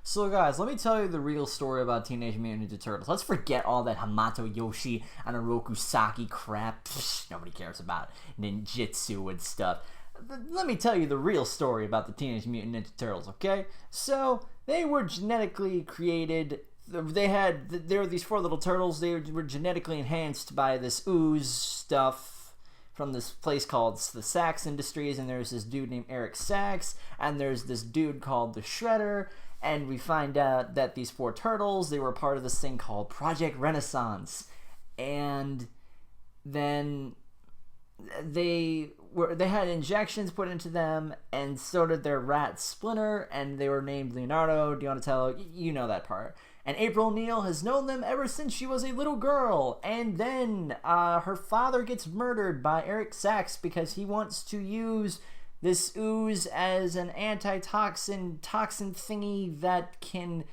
So guys, let me tell you the real story about Teenage Mutant Ninja Turtles. Let's forget all that Hamato Yoshi and Oroku Saki crap. Nobody cares about ninjitsu and stuff. Let me tell you the real story about the Teenage Mutant Ninja Turtles, okay? So, they were genetically created. There were these four little turtles. They were genetically enhanced by this ooze stuff from this place called the Sachs Industries, and there's this dude named Eric Sachs, and there's this dude called the Shredder, and we find out that these four turtles, they were part of this thing called Project Renaissance, and then they had injections put into them, and so did their rat Splinter, and they were named Leonardo, Donatello, you know that part. And April O'Neil has known them ever since she was a little girl. And then her father gets murdered by Eric Sachs because he wants to use this ooze as an toxin thingy that can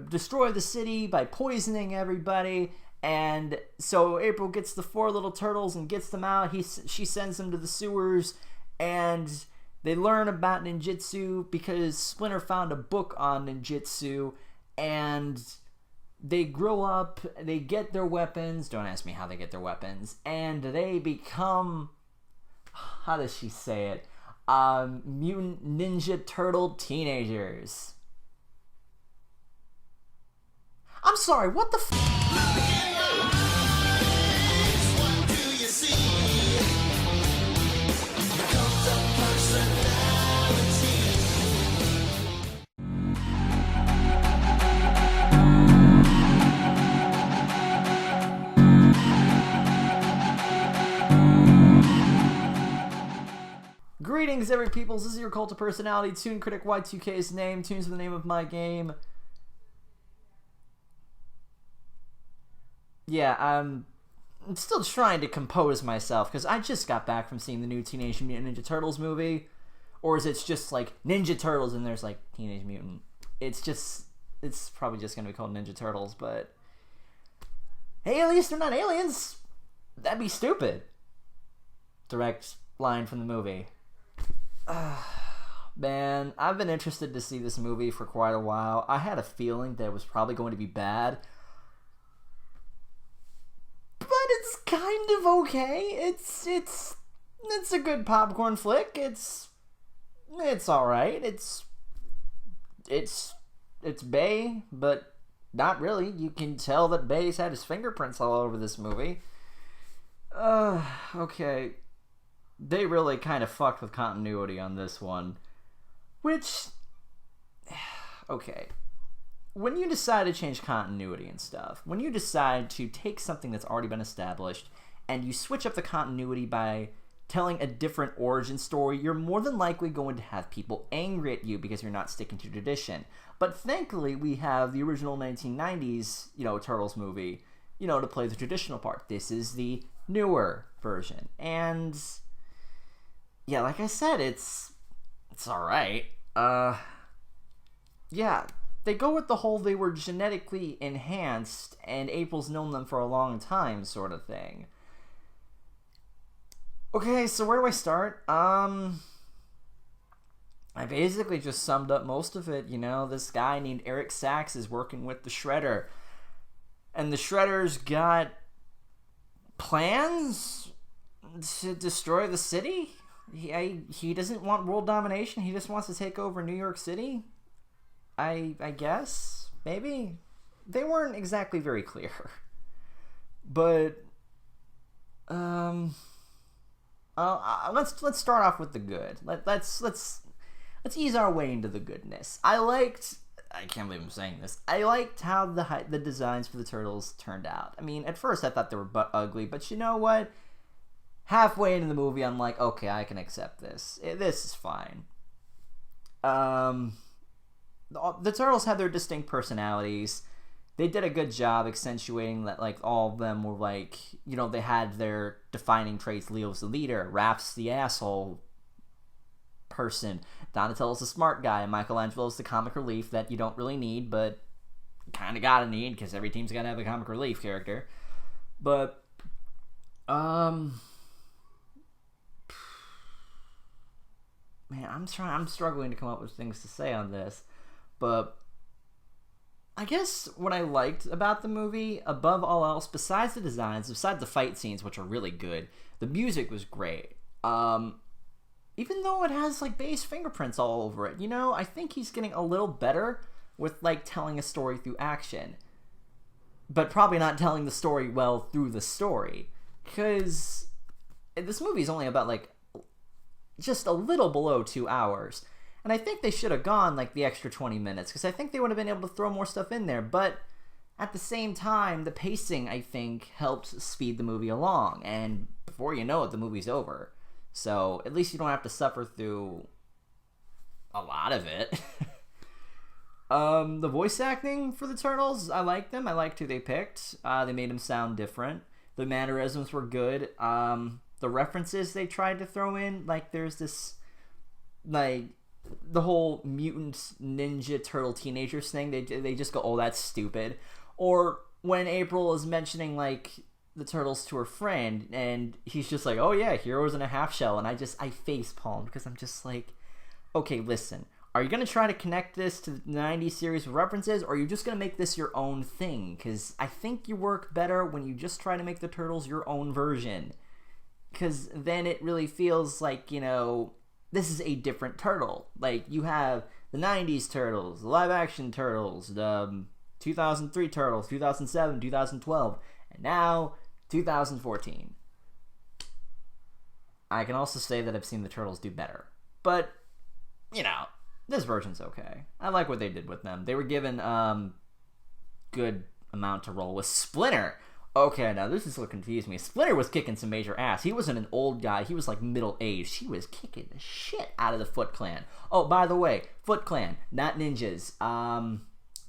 destroy the city by poisoning everybody. And so April gets the four little turtles and gets them out. She sends them to the sewers, and they learn about ninjitsu because Splinter found a book on ninjitsu. And they grow up, they get their weapons. Don't ask me how they get their weapons. And they become, how does she say it? Mutant Ninja Turtle teenagers. I'm sorry, what the What do you see? The cult of personality. Greetings, every peoples. This is your cult of personality, ToonKriticY2K's name. Tunes the name of my game. Yeah, I'm still trying to compose myself because I just got back from seeing the new Teenage Mutant Ninja Turtles movie. Or is it just like Ninja Turtles and there's like Teenage Mutant? It's probably just going to be called Ninja Turtles, but hey, at least they're not aliens. That'd be stupid. Direct line from the movie. Man, I've been interested to see this movie for quite a while. I had a feeling that it was probably going to be bad, but it's kind of okay. It's a good popcorn flick. It's all right. It's Bay, but not really. You can tell that Bay's had his fingerprints all over this movie. Okay. They really kind of fucked with continuity on this one. Which, okay. When you decide to change continuity and stuff, when you decide to take something that's already been established and you switch up the continuity by telling a different origin story, you're more than likely going to have people angry at you because you're not sticking to tradition. But thankfully, we have the original 1990s, Turtles movie, to play the traditional part. This is the newer version. And yeah, like I said, it's all right. Yeah, they go with the whole they were genetically enhanced and April's known them for a long time sort of thing. Okay, so where do I start? I basically just summed up most of it. This guy named Eric Sachs is working with the Shredder, and the Shredder's got plans to destroy the city. He doesn't want world domination. He just wants to take over New York City. I guess, maybe. They weren't exactly very clear. But let's start off with the good. Let's ease our way into the goodness. I can't believe I'm saying this. I liked how the designs for the turtles turned out. I mean, at first I thought they were ugly, but you know what? Halfway into the movie, I'm like, okay, I can accept this. This is fine. The turtles had their distinct personalities. They did a good job accentuating that, like, all of them were like, they had their defining traits. Leo's the leader, Raph's the asshole person, Donatello's the smart guy, and Michelangelo's the comic relief that you don't really need, but kind of gotta need because every team's gotta have a comic relief character. But man, I'm struggling to come up with things to say on this, but I guess what I liked about the movie, above all else, besides the designs, besides the fight scenes, which are really good, the music was great. Even though it has like Bay's fingerprints all over it, I think he's getting a little better with like telling a story through action, but probably not telling the story well through the story, because this movie is only about like just a little below 2 hours. And I think they should have gone like the extra 20 minutes, because I think they would have been able to throw more stuff in there. But at the same time, the pacing, I think, helps speed the movie along. And before you know it, the movie's over. So at least you don't have to suffer through a lot of it. The voice acting for the Turtles, I liked them. I liked who they picked. They made them sound different. The mannerisms were good. The references they tried to throw in, like there's this, like, the whole mutant ninja turtle teenagers thing, they just go, oh, that's stupid. Or when April is mentioning like the turtles to her friend, and he's just like, oh yeah, heroes in a half shell, and I face palm, because I'm just like, okay, listen, are you gonna try to connect this to the 90s series of references, or are you just gonna make this your own thing? Because I think you work better when you just try to make the Turtles your own version, because then it really feels like, this is a different turtle. Like, you have the 90s Turtles, the live-action Turtles, the 2003 Turtles, 2007, 2012, and now 2014. I can also say that I've seen the Turtles do better. But, this version's okay. I like what they did with them. They were given good amount to roll with. Splinter. Okay, now this is what confused me. Splinter was kicking some major ass. He wasn't an old guy. He was like middle-aged. He was kicking the shit out of the Foot Clan. Oh, by the way, Foot Clan, not ninjas.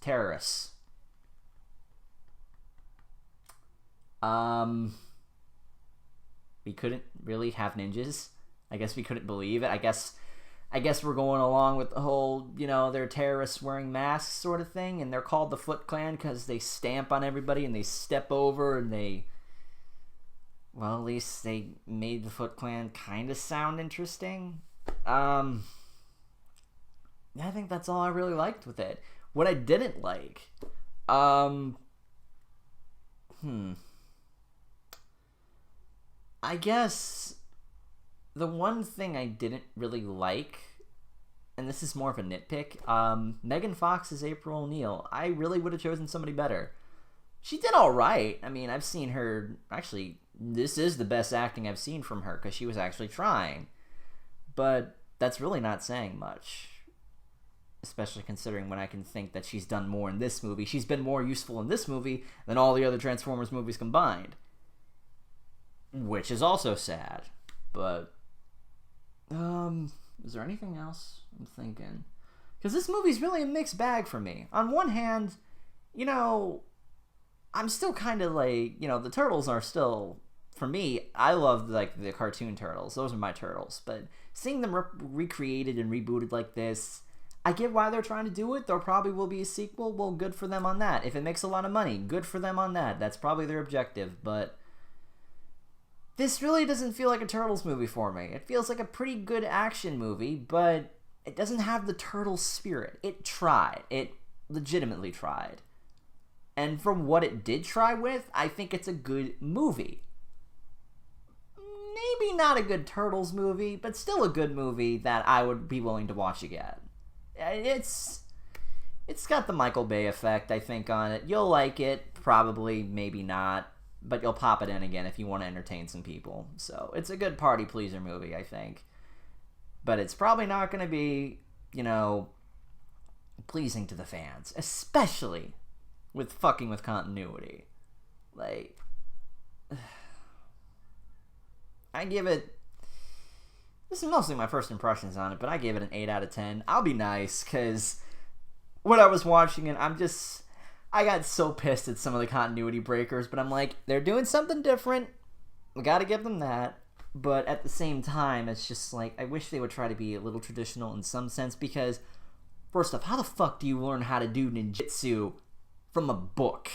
Terrorists. We couldn't really have ninjas. I guess we couldn't believe it. I guess we're going along with the whole, they're terrorists wearing masks sort of thing, and they're called the Foot Clan because they stamp on everybody and they step over and at least they made the Foot Clan kind of sound interesting. I think that's all I really liked with it. What I didn't like, I guess the one thing I didn't really like, and this is more of a nitpick, Megan Fox is April O'Neil. I really would have chosen somebody better. She did all right. I mean, I've seen her, actually, this is the best acting I've seen from her, because she was actually trying. But that's really not saying much, especially considering when I can think that she's done more in this movie. She's been more useful in this movie than all the other Transformers movies combined, which is also sad. But is there anything else I'm thinking? Because this movie's really a mixed bag for me. On one hand, I'm still kind of like, the Turtles are still, for me, I love like the cartoon Turtles. Those are my Turtles. But seeing them recreated and rebooted like this, I get why they're trying to do it. There probably will be a sequel. Well, good for them on that. If it makes a lot of money, good for them on that. That's probably their objective. But this really doesn't feel like a Turtles movie for me. It feels like a pretty good action movie, but it doesn't have the Turtles spirit. It tried. It legitimately tried. And from what it did try with, I think it's a good movie. Maybe not a good Turtles movie, but still a good movie that I would be willing to watch again. It's got the Michael Bay effect, I think, on it. You'll like it, probably, maybe not. But you'll pop it in again if you want to entertain some people. So it's a good party pleaser movie, I think. But it's probably not going to be, pleasing to the fans. Especially with fucking with continuity. Like, I give it, this is mostly my first impressions on it, but I gave it an 8 out of 10. I'll be nice, because when I was watching it, I got so pissed at some of the continuity breakers, but I'm like, they're doing something different. We gotta give them that. But at the same time, it's just like, I wish they would try to be a little traditional in some sense, because, first off, how the fuck do you learn how to do ninjitsu from a book?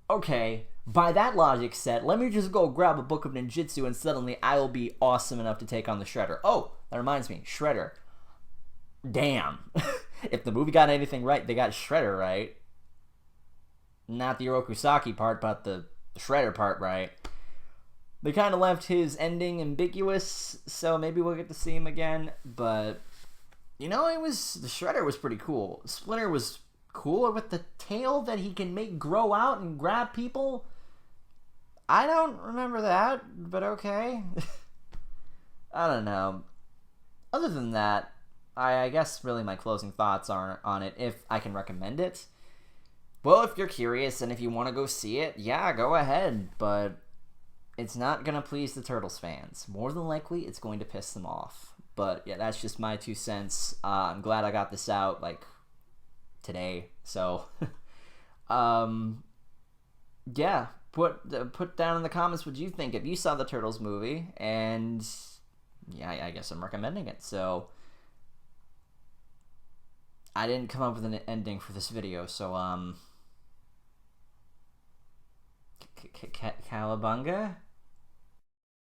Okay, by that logic set, let me just go grab a book of ninjitsu and suddenly I will be awesome enough to take on the Shredder. Oh, that reminds me, Shredder. Damn. If the movie got anything right, they got Shredder right. not the Orokusaki part, but the Shredder part right. They kind of left his ending ambiguous, so maybe we'll get to see him again. But the Shredder was pretty cool. Splinter was cool with the tail that he can make grow out and grab people. I don't remember that, but okay. I don't know. Other than that, I guess really my closing thoughts are on it, if I can recommend it. Well, if you're curious and if you want to go see it, yeah, go ahead, but it's not going to please the Turtles fans. More than likely, it's going to piss them off. But yeah, that's just my 2 cents. I'm glad I got this out, like, today. So, yeah, put down in the comments what you think if you saw the Turtles movie, and yeah, I guess I'm recommending it. So, I didn't come up with an ending for this video, so, Cowabunga?